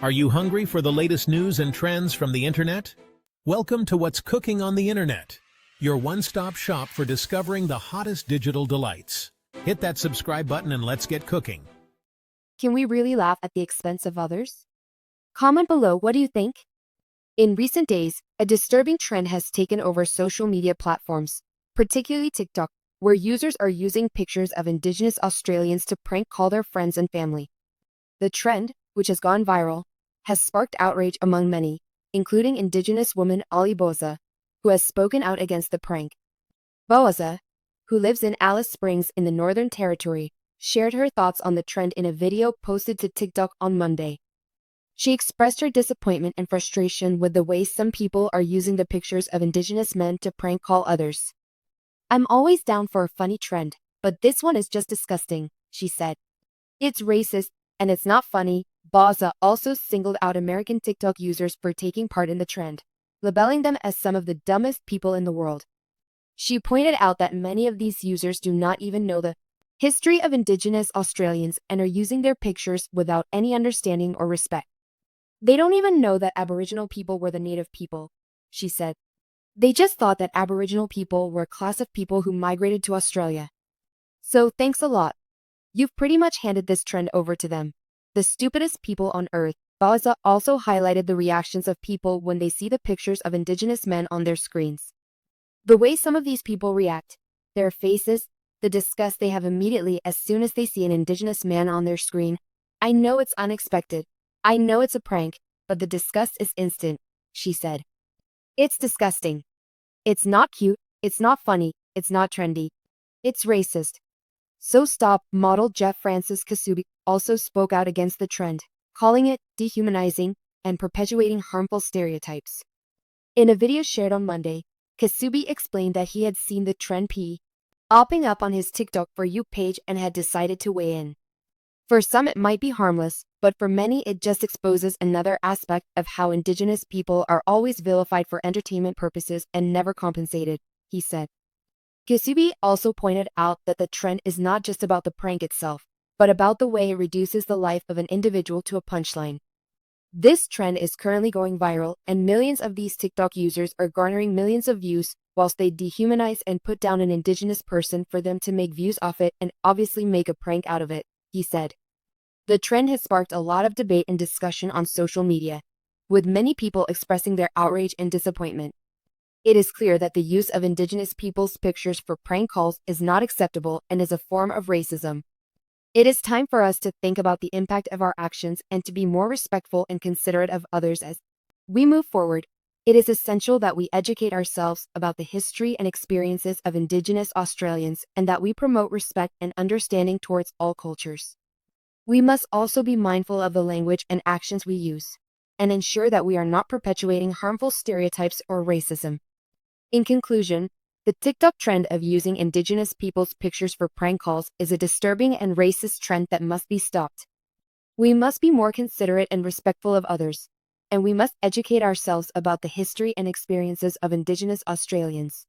Are you hungry for the latest news and trends from the internet? Welcome to What's Cooking on the Internet, your one-stop shop for discovering the hottest digital delights. Hit that subscribe button and let's get cooking. Can we really laugh at the expense of others? Comment below, what do you think? In recent days, a disturbing trend has taken over social media platforms, particularly TikTok, where users are using pictures of Indigenous Australians to prank call their friends and family. The trend, which has gone viral, has sparked outrage among many, including Indigenous woman boaza, who has spoken out against the prank. Boaza, who lives in Alice Springs in the Northern Territory, shared her thoughts on the trend in a video posted to TikTok on Monday. She expressed her disappointment and frustration with the way some people are using the pictures of Indigenous men to prank call others. "I'm always down for a funny trend, but this one is just disgusting," she said. "It's racist, and it's not funny." Boaza also singled out American TikTok users for taking part in the trend, labeling them as some of the dumbest people in the world. She pointed out that many of these users do not even know the history of Indigenous Australians and are using their pictures without any understanding or respect. "They don't even know that Aboriginal people were the native people," she said. "They just thought that Aboriginal people were a class of people who migrated to Australia. So thanks a lot. You've pretty much handed this trend over to them. The stupidest people on earth." Boaza also highlighted the reactions of people when they see the pictures of Indigenous men on their screens. The way some of these people react, their faces, the disgust they have immediately as soon as they see an Indigenous man on their screen. "I know it's unexpected. I know it's a prank, but the disgust is instant," she said. "It's disgusting. It's not cute, it's not funny, it's not trendy. It's racist. So stop." Model Jeff Francis Kasubi also spoke out against the trend, calling it dehumanizing and perpetuating harmful stereotypes. In a video shared on Monday, Kasubi explained that he had seen the trend popping up on his TikTok For You page and had decided to weigh in. "For some it might be harmless, but for many it just exposes another aspect of how Indigenous people are always vilified for entertainment purposes and never compensated," he said. Kasubi also pointed out that the trend is not just about the prank itself, but about the way it reduces the life of an individual to a punchline. This trend is currently going viral, and millions of these TikTok users are garnering millions of views, whilst they dehumanize and put down an Indigenous person for them to make views off it and obviously make a prank out of it, he said. The trend has sparked a lot of debate and discussion on social media, with many people expressing their outrage and disappointment. It is clear that the use of Indigenous people's pictures for prank calls is not acceptable and is a form of racism. It is time for us to think about the impact of our actions and to be more respectful and considerate of others as we move forward. It is essential that we educate ourselves about the history and experiences of Indigenous Australians and that we promote respect and understanding towards all cultures. We must also be mindful of the language and actions we use, and ensure that we are not perpetuating harmful stereotypes or racism. In conclusion, the TikTok trend of using Indigenous people's pictures for prank calls is a disturbing and racist trend that must be stopped. We must be more considerate and respectful of others, and we must educate ourselves about the history and experiences of Indigenous Australians.